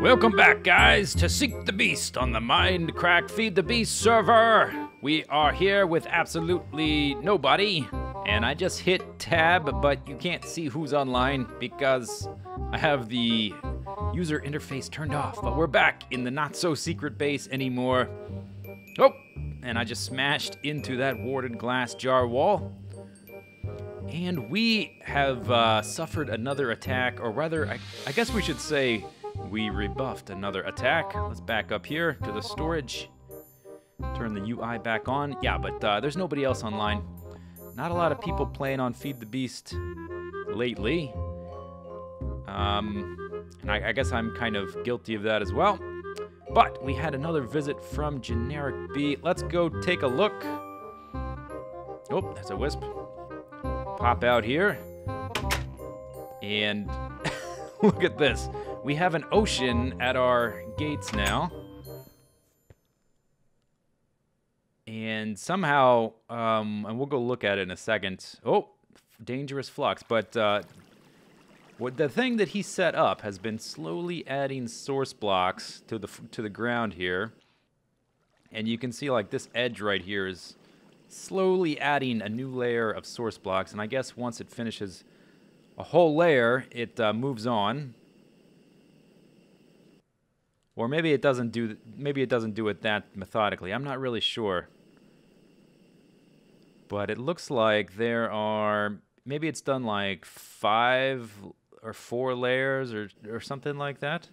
Welcome back, guys, to Seek the Beast on the Mindcrack Feed the Beast server. We are here with absolutely nobody, and I just hit tab, but you can't see who's online because I have the user interface turned off. But we're back in the not-so-secret base anymore. Oh, and I just smashed into that warded glass jar wall. And we have suffered another attack, or rather, I guess we should say we rebuffed another attack. Let's back up here to the storage. Turn the UI back on. Yeah, but there's nobody else online. Not a lot of people playing on Feed the Beast lately. And I guess I'm kind of guilty of that as well. But we had another visit from GenerikB. Let's go take a look. Oh, that's a wisp. Pop out here. And look at this. We have an ocean at our gates now. And somehow, and we'll go look at it in a second. Oh, dangerous flux. But the thing that he set up has been slowly adding source blocks to the ground here. And you can see like this edge right here is slowly adding a new layer of source blocks. And I guess once it finishes a whole layer, it moves on. Or maybe it doesn't do it that methodically. I'm not really sure. But it looks like there are, maybe it's done like 5 or 4 layers or something like that.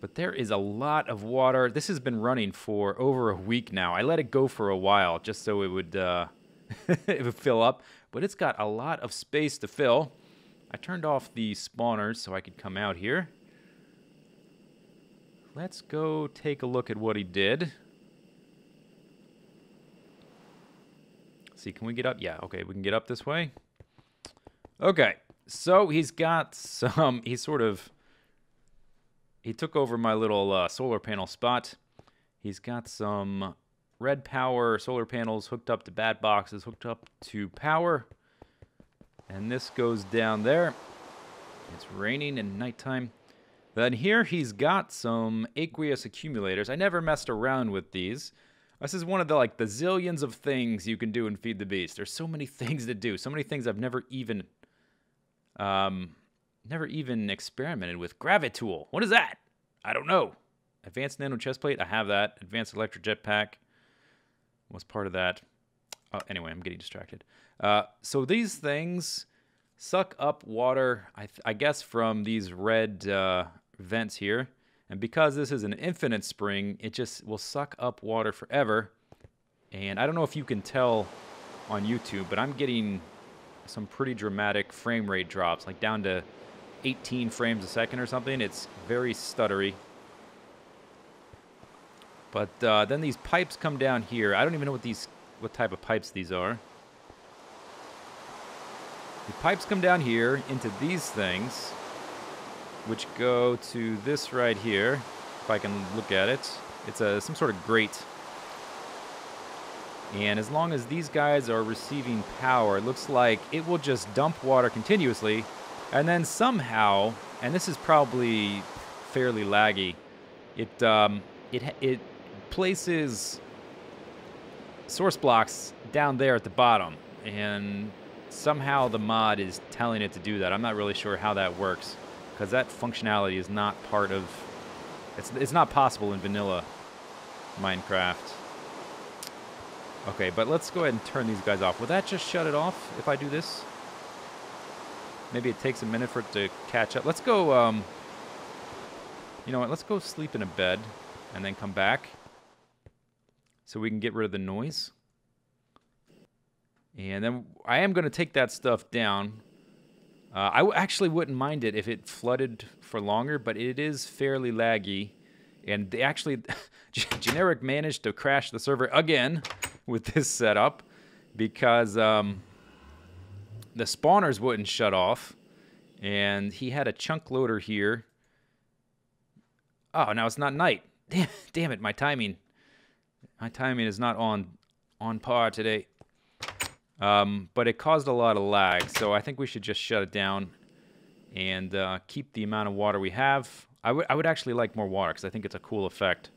But there is a lot of water. This has been running for over a week now. I let it go for a while just so it would it would fill up. But it's got a lot of space to fill. I turned off the spawners so I could come out here. Let's go take a look at what he did. See, can we get up? Yeah, okay, we can get up this way. Okay, so he's got some, he took over my little solar panel spot. He's got some red power solar panels hooked up to bat boxes, hooked up to power. And this goes down there. It's raining and nighttime. Then here he's got some aqueous accumulators. I never messed around with these. This is one of the the zillions of things you can do in Feed the Beast. There's so many things to do. So many things I've never even experimented with. Gravitool. What is that? I don't know. Advanced nano chestplate. I have that. Advanced electric jetpack was part of that. Anyway, I'm getting distracted. So these things suck up water, I guess, from these red vents here. And because this is an infinite spring, it just will suck up water forever. And I don't know if you can tell on YouTube, but I'm getting some pretty dramatic frame rate drops, like down to 18 frames a second or something. It's very stuttery. But then these pipes come down here. I don't even know what type of pipes these are. The pipes come down here into these things, which go to this right here, if I can look at it. It's some sort of grate. And as long as these guys are receiving power, it looks like it will just dump water continuously, and then somehow, and this is probably fairly laggy, it places source blocks down there at the bottom, and somehow the mod is telling it to do that. I'm not really sure how that works, because that functionality is not part of... It's not possible in vanilla Minecraft. Okay, but let's go ahead and turn these guys off. Will that just shut it off if I do this? Maybe it takes a minute for it to catch up. Let's go, you know what? Let's go sleep in a bed and then come back so we can get rid of the noise. And then I am going to take that stuff down. I actually wouldn't mind it if it flooded for longer, but it is fairly laggy. And they actually, GenerikB managed to crash the server again with this setup because the spawners wouldn't shut off. And he had a chunk loader here. Oh, now it's not night. Damn it, my timing. My timing is not on par today. But it caused a lot of lag, so I think we should just shut it down and keep the amount of water we have. I would actually like more water because I think it's a cool effect.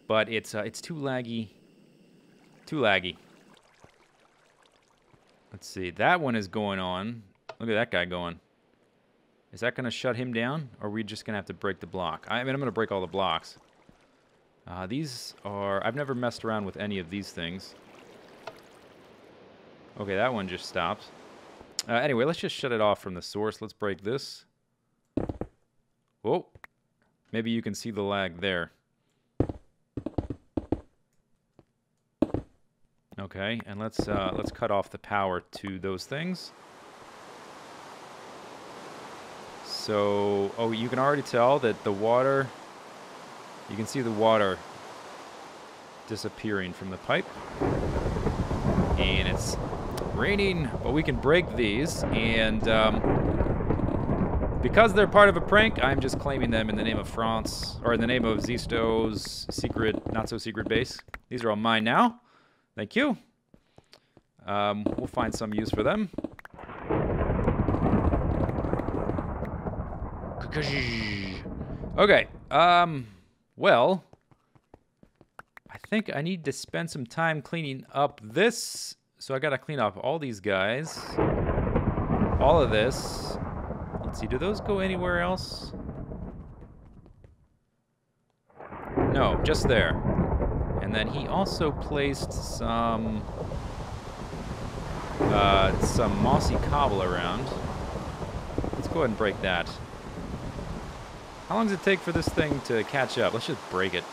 But it's too laggy. Too laggy. Let's see. That one is going on. Look at that guy going. Is that going to shut him down? Or are we just going to have to break the block? I mean, I'm going to break all the blocks. These are... I've never messed around with any of these things. Okay, that one just stopped. Anyway, let's just shut it off from the source. Let's break this. Whoa. Maybe you can see the lag there. Okay, and let's cut off the power to those things. So, oh, you can already tell that the water, you can see the water disappearing from the pipe. And it's raining, but we can break these, and because they're part of a prank, I'm just claiming them in the name of France, or in the name of Zistau's secret, not-so-secret base. These are all mine now. Thank you. We'll find some use for them. Okay, well, I think I need to spend some time cleaning up this. So I gotta clean up all these guys. All of this. Let's see, do those go anywhere else? No, just there. And then he also placed some mossy cobble around. Let's go ahead and break that. How long does it take for this thing to catch up? Let's just break it.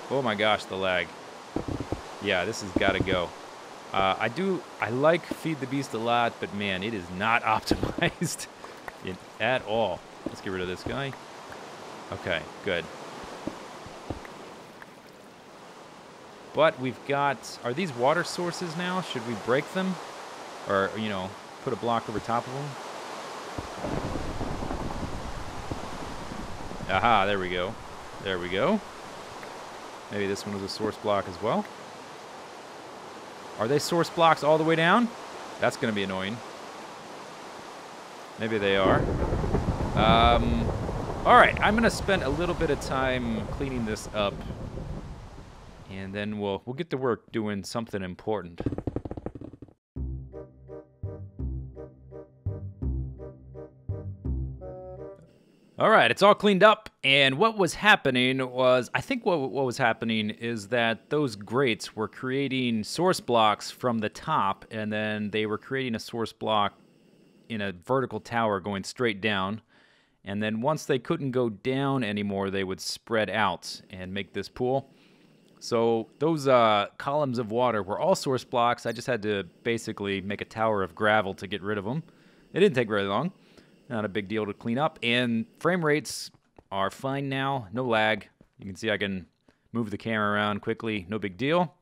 Oh my gosh, the lag. Yeah, this has got to go. I like Feed the Beast a lot, but man, it is not optimized at all. Let's get rid of this guy. Okay, good. But we've got, are these water sources now? Should we break them? Or, you know, put a block over top of them? Aha, there we go. There we go. Maybe this one was a source block as well. Are they source blocks all the way down? That's going to be annoying. Maybe they are. Alright, I'm going to spend a little bit of time cleaning this up. And then we'll get to work doing something important. All right, it's all cleaned up, and what was happening was, I think what was happening is that those grates were creating source blocks from the top, and then they were creating a source block in a vertical tower going straight down, and then once they couldn't go down anymore, they would spread out and make this pool. So those columns of water were all source blocks. I just had to basically make a tower of gravel to get rid of them. It didn't take very long. Not a big deal to clean up, and frame rates are fine now. No lag. You can see I can move the camera around quickly. No big deal.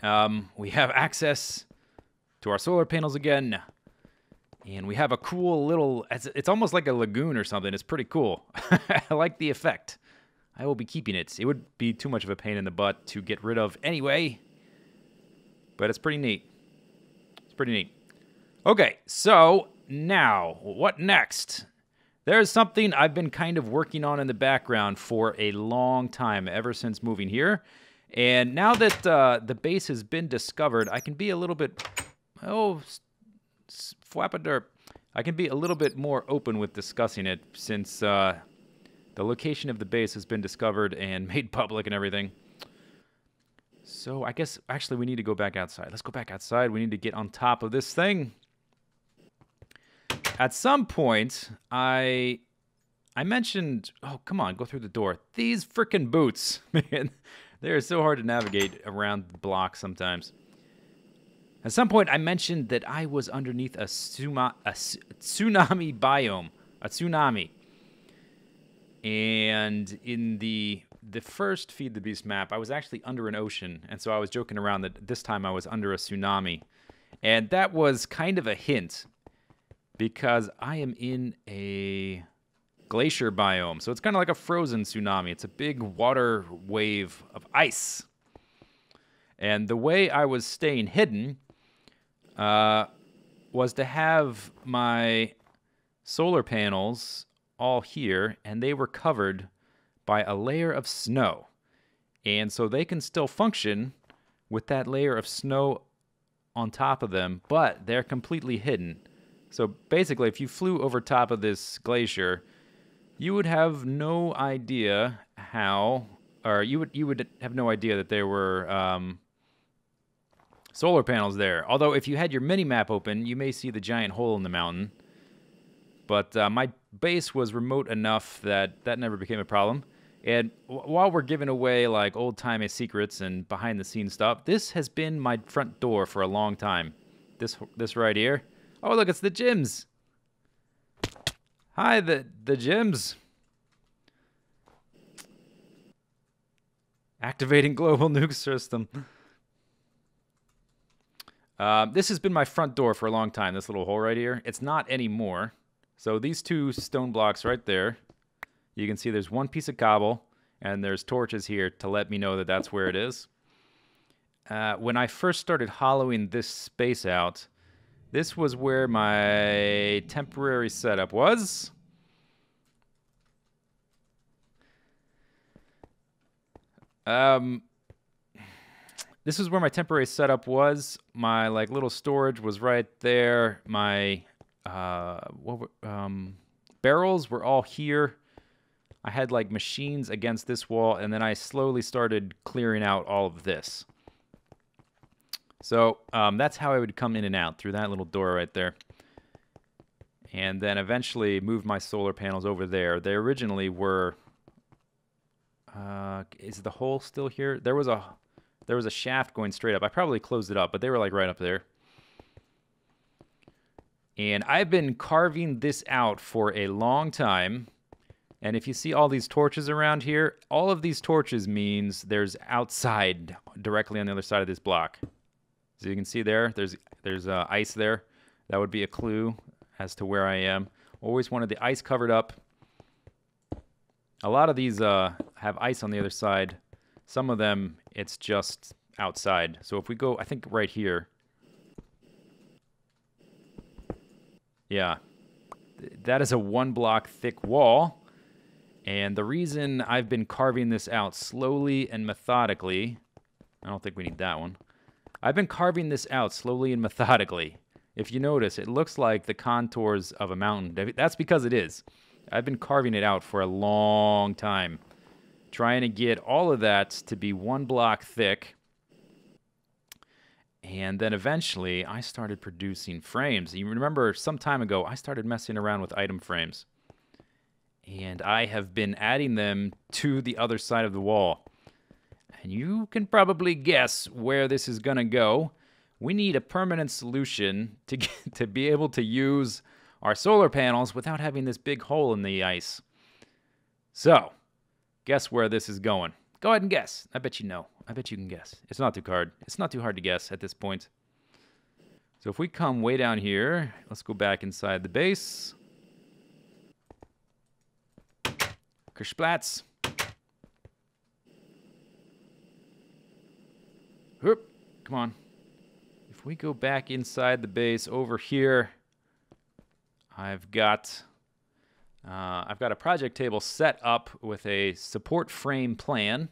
We have access to our solar panels again, and we have a cool little, it's almost like a lagoon or something. It's pretty cool. I like the effect. I will be keeping it. It would be too much of a pain in the butt to get rid of anyway, but it's pretty neat. It's pretty neat. Okay, so now, what next? There's something I've been kind of working on in the background for a long time, ever since moving here. And now that the base has been discovered, I can be a little bit... Oh, fwappaderp. I can be a little bit more open with discussing it, since the location of the base has been discovered and made public and everything. So I guess, actually, we need to go back outside. Let's go back outside. We need to get on top of this thing. At some point, I mentioned... Oh, come on, go through the door. These frickin' boots, man. They're so hard to navigate around the block sometimes. At some point, I mentioned that I was underneath a tsunami biome. A tsunami. And in the first Feed the Beast map, I was actually under an ocean. And so I was joking around that this time I was under a tsunami. And that was kind of a hint, because I am in a glacier biome. So it's kind of like a frozen tsunami. It's a big water wave of ice. And the way I was staying hidden, was to have my solar panels all here, and they were covered by a layer of snow. And so they can still function with that layer of snow on top of them, but they're completely hidden. So basically, if you flew over top of this glacier, you would have no idea how, or you would have no idea that there were solar panels there. Although if you had your mini-map open, you may see the giant hole in the mountain. But my base was remote enough that that never became a problem. And while we're giving away like old-timey secrets and behind-the-scenes stuff, this has been my front door for a long time. This right here. Oh, look, it's the gyms. Hi, the gyms. Activating global nuke system. This has been my front door for a long time, this little hole right here. It's not anymore. So these two stone blocks right there, you can see there's one piece of cobble, and there's torches here to let me know that that's where it is. When I first started hollowing this space out, this was where my temporary setup was. This is where my temporary setup was. My like little storage was right there. My barrels were all here. I had like machines against this wall, and then I slowly started clearing out all of this. So that's how I would come in and out, through that little door right there. And then eventually moved my solar panels over there. They originally were... is the hole still here? There was a shaft going straight up. I probably closed it up, but they were like right up there. And I've been carving this out for a long time. And if you see all these torches around here, all of these torches means there's outside directly on the other side of this block. So you can see there's ice there. That would be a clue as to where I am. Always wanted the ice covered up. A lot of these have ice on the other side. Some of them, it's just outside. So if we go, I think right here. Yeah. That is a 1 block thick wall. And the reason I've been carving this out slowly and methodically, I don't think we need that one. I've been carving this out slowly and methodically. If you notice, it looks like the contours of a mountain. That's because it is. I've been carving it out for a long time, trying to get all of that to be 1 block thick. And then eventually, I started producing frames. You remember some time ago, I started messing around with item frames. And I have been adding them to the other side of the wall. And you can probably guess where this is going to go. We need a permanent solution to be able to use our solar panels without having this big hole in the ice. So, guess where this is going. Go ahead and guess. I bet you know. I bet you can guess. It's not too hard. It's not too hard to guess at this point. So if we come way down here, let's go back inside the base. Kersplats. Whoop. Come on. If we go back inside the base over here, I've got a project table set up with a support frame plan.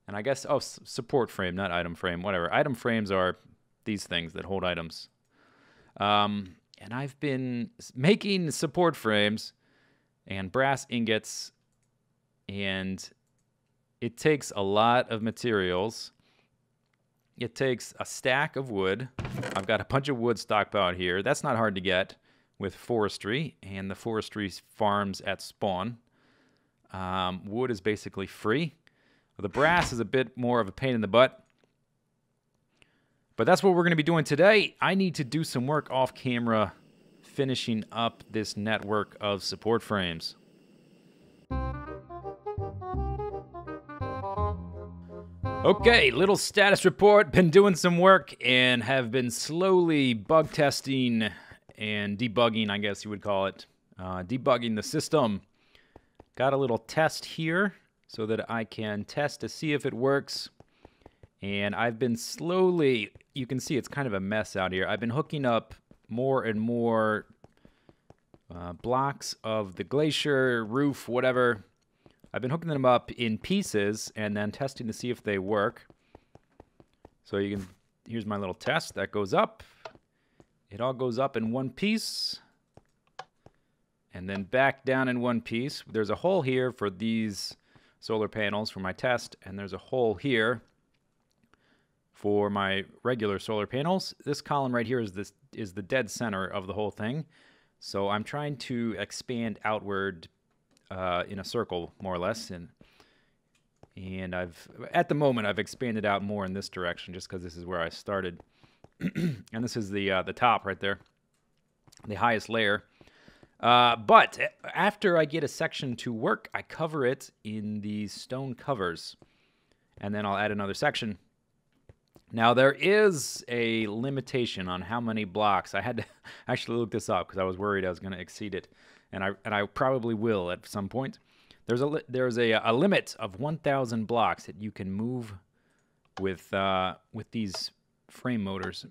And I guess, support frame, not item frame, whatever. Item frames are these things that hold items. And I've been making support frames and brass ingots, and it takes a lot of materials. It takes a stack of wood. I've got a bunch of wood stockpiled here. That's not hard to get with forestry and the forestry farms at spawn. Wood is basically free. The brass is a bit more of a pain in the butt. But that's what we're going to be doing today. I need to do some work off camera finishing up this network of support frames. Okay, little status report. Been doing some work and have been slowly bug testing and debugging, I guess you would call it. Debugging the system. Got a little test here so that I can test to see if it works. And I've been slowly, you can see it's kind of a mess out here. I've been hooking up more and more blocks of the glacier, roof, whatever. I've been hooking them up in pieces and then testing to see if they work. So you can, here's my little test. That goes up. It all goes up in one piece. And then back down in one piece. There's a hole here for these solar panels for my test. And there's a hole here for my regular solar panels. This column right here is the dead center of the whole thing. So I'm trying to expand outward in a circle, more or less, and at the moment I've expanded out more in this direction just because this is where I started, and this is the top right there, the highest layer. But after I get a section to work, I cover it in these stone covers, and then I'll add another section. Now, there is a limitation on how many blocks. I had to actually look this up because I was worried I was going to exceed it, and I probably will at some point. There's a limit of 1,000 blocks that you can move with these frame motors.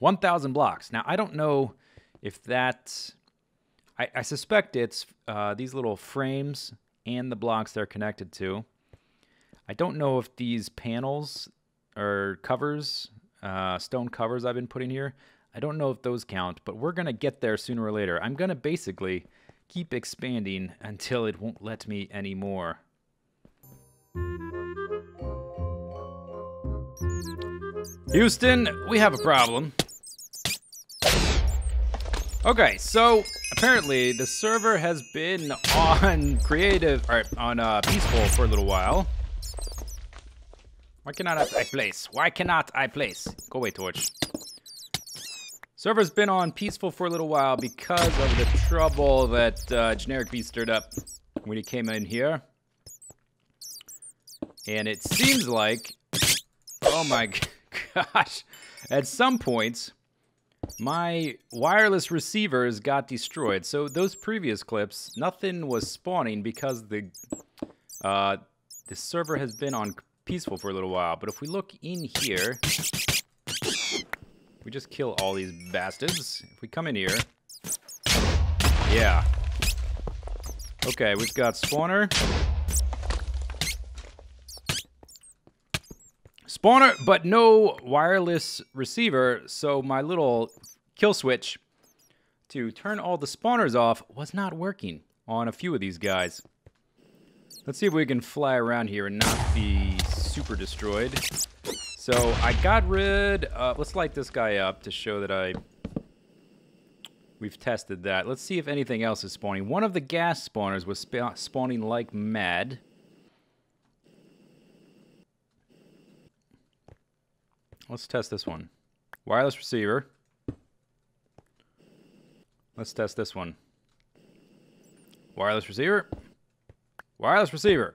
1,000 blocks. Now, I don't know if that... I suspect it's these little frames and the blocks they're connected to. I don't know if these panels... or covers, stone covers I've been putting here. I don't know if those count, but we're going to get there sooner or later. I'm going to basically keep expanding until it won't let me anymore. Houston, we have a problem. Okay, so apparently the server has been on peaceful for a little while. Why cannot I place? Why cannot I place? Go away, Torch. Server's been on peaceful for a little while because of the trouble that GenerikB stirred up when he came in here. And it seems like, oh my gosh, at some point, my wireless receivers got destroyed. So those previous clips, nothing was spawning because the server has been on peaceful for a little while. But if we look in here, we just kill all these bastards. If we come in here, yeah. Okay, we've got spawner. Spawner, but no wireless receiver, so my little kill switch to turn all the spawners off was not working on a few of these guys. Let's see if we can fly around here and not be super destroyed. So I got rid, let's light this guy up to show that we've tested that. Let's see if anything else is spawning. One of the gas spawners was spawning like mad. Let's test this one. Wireless receiver. Let's test this one. Wireless receiver. Wireless receiver.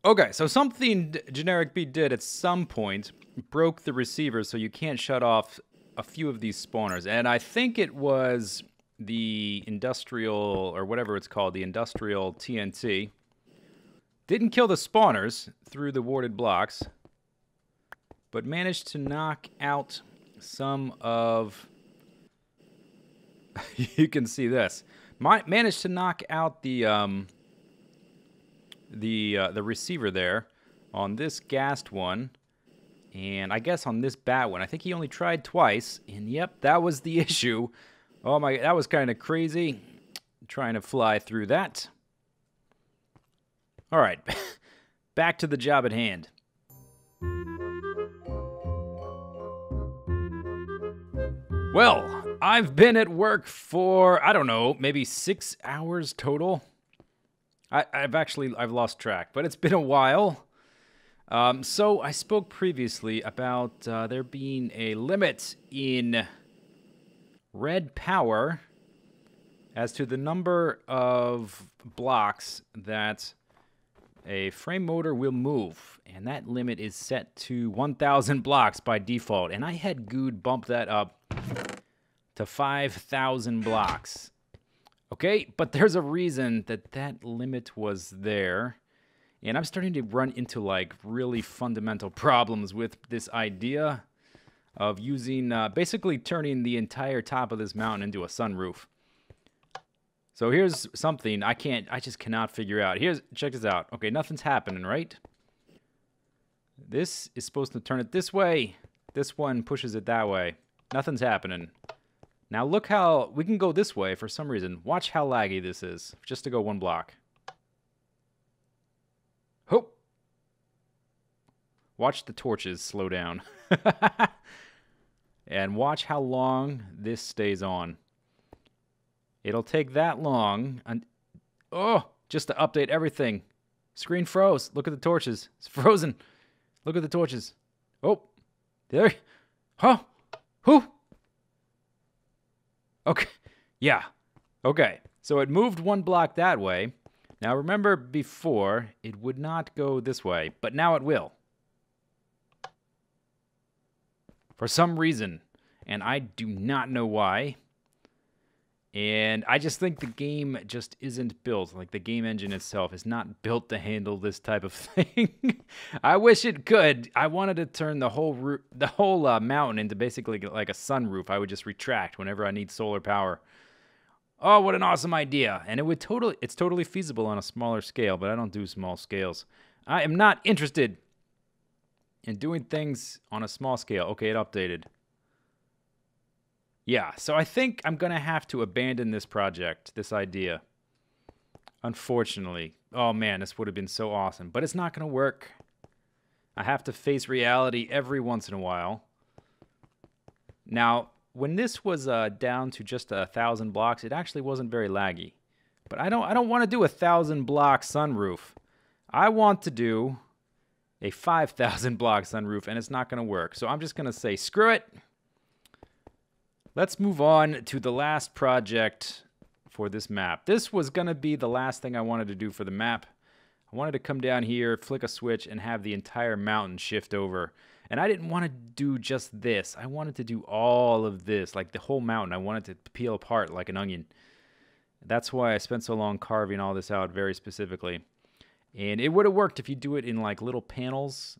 Okay, so something GenerikB did at some point broke the receiver so you can't shut off a few of these spawners. And I think it was the industrial, or whatever it's called, the industrial TNT. Didn't kill the spawners through the warded blocks, but managed to knock out some of... you can see this. Managed to knock out the receiver there on this gassed one, and I guess on this bat one. I think he only tried twice, and yep, that was the issue. Oh my, that was kind of crazy. Trying to fly through that. All right, back to the job at hand. Well, I've been at work for, I don't know, maybe 6 hours total. I've lost track, but it's been a while. So I spoke previously about there being a limit in red power as to the number of blocks that a frame motor will move. And that limit is set to 1,000 blocks by default. And I had Guude bump that up to 5,000 blocks. Okay, but there's a reason that that limit was there. And I'm starting to run into like really fundamental problems with this idea of using, basically turning the entire top of this mountain into a sunroof. So here's something I just cannot figure out. Check this out. Okay, nothing's happening, right? This is supposed to turn it this way. This one pushes it that way. Nothing's happening. Now look how, we can go this way for some reason. Watch how laggy this is, just to go one block. Hope. Watch the torches slow down. And watch how long this stays on. It'll take that long. Just to update everything. Screen froze. Look at the torches. It's frozen. Look at the torches. Oh. There. Huh. Who? Okay. Yeah. Okay. So it moved one block that way. Now remember before, it would not go this way, but now it will. For some reason. And I do not know why. And I just think the game just isn't built. Like, the game engine itself is not built to handle this type of thing. I wish it could. I wanted to turn the whole mountain into basically like a sunroof. I would just retract whenever I need solar power. Oh, what an awesome idea. And it's totally feasible on a smaller scale, but I don't do small scales. I am not interested in doing things on a small scale. Okay, it updated. Yeah, so I think I'm going to have to abandon this project, this idea. Unfortunately. Oh man, this would have been so awesome. But it's not going to work. I have to face reality every once in a while. Now, when this was down to just 1,000 blocks, it actually wasn't very laggy. But I don't want to do a 1,000 block sunroof. I want to do a 5,000 block sunroof, and it's not going to work. So I'm just going to say, screw it. Let's move on to the last project for this map. This was going to be the last thing I wanted to do for the map. I wanted to come down here, flick a switch, and have the entire mountain shift over. And I didn't want to do just this. I wanted to do all of this, like the whole mountain. I wanted to peel apart like an onion. That's why I spent so long carving all this out very specifically. And it would have worked if you do it in like little panels,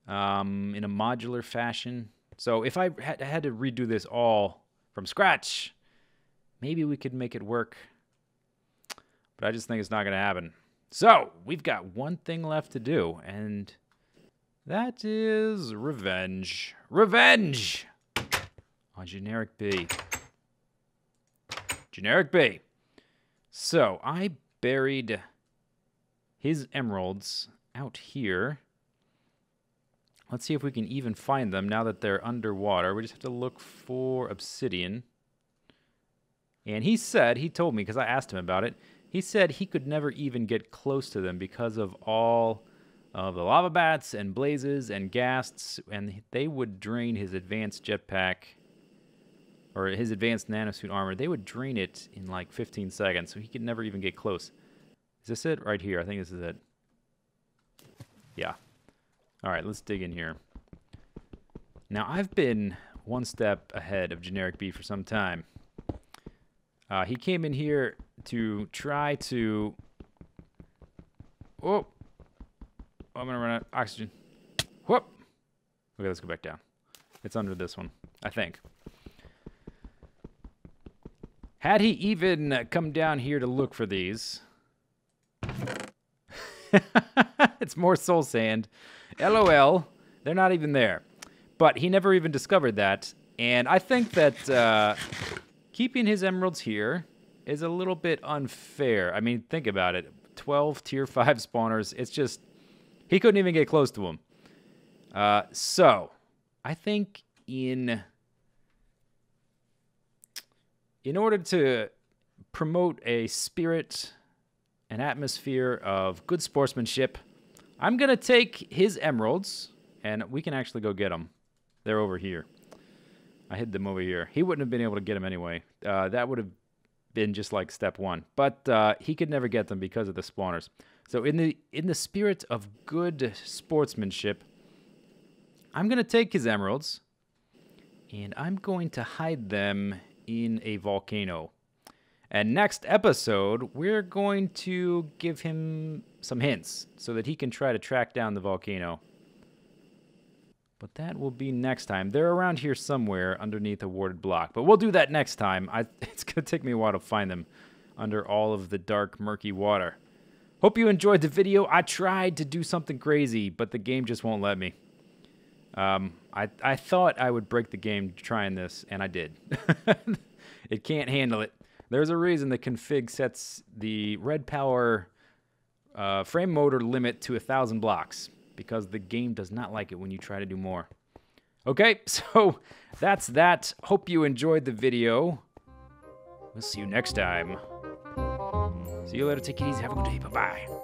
in a modular fashion. So if I had to redo this all from scratch, maybe we could make it work. But I just think it's not going to happen. So we've got one thing left to do, and that is revenge. Revenge on GenerikB. GenerikB. So I buried his emeralds out here. Let's see if we can even find them now that they're underwater. We just have to look for obsidian. And he told me, because I asked him about it, he said he could never even get close to them because of all of the lava bats and blazes and ghasts, and they would drain his advanced jetpack, or his advanced nanosuit armor. They would drain it in like 15 seconds, so he could never even get close. Is this it? Right here. I think this is it. Yeah. All right, let's dig in here. Now, I've been one step ahead of GenerikB for some time. He came in here to try to... Oh, I'm going to run out of oxygen. Whoop. Okay, let's go back down. It's under this one, I think. Had he even come down here to look for these... It's more soul sand. LOL. They're not even there. But he never even discovered that. And I think that keeping his emeralds here is a little bit unfair. I mean, think about it. 12 tier 5 spawners. It's just... He couldn't even get close to them. So, I think in order to promote a spirit, an atmosphere of good sportsmanship, I'm going to take his emeralds, and we can actually go get them. They're over here. I hid them over here. He wouldn't have been able to get them anyway. That would have been just like step one. But he could never get them because of the spawners. So in the spirit of good sportsmanship, I'm going to take his emeralds, and I'm going to hide them in a volcano. And next episode, we're going to give him some hints so that he can try to track down the volcano. But that will be next time. They're around here somewhere underneath a warded block. But we'll do that next time. It's going to take me a while to find them under all of the dark, murky water. Hope you enjoyed the video. I tried to do something crazy, but the game just won't let me. I thought I would break the game trying this, and I did. It can't handle it. There's a reason the config sets the red power frame motor limit to 1,000 blocks, because the game does not like it when you try to do more. Okay, so that's that. Hope you enjoyed the video. We'll see you next time. See you later. Take it easy. Have a good day. Bye-bye.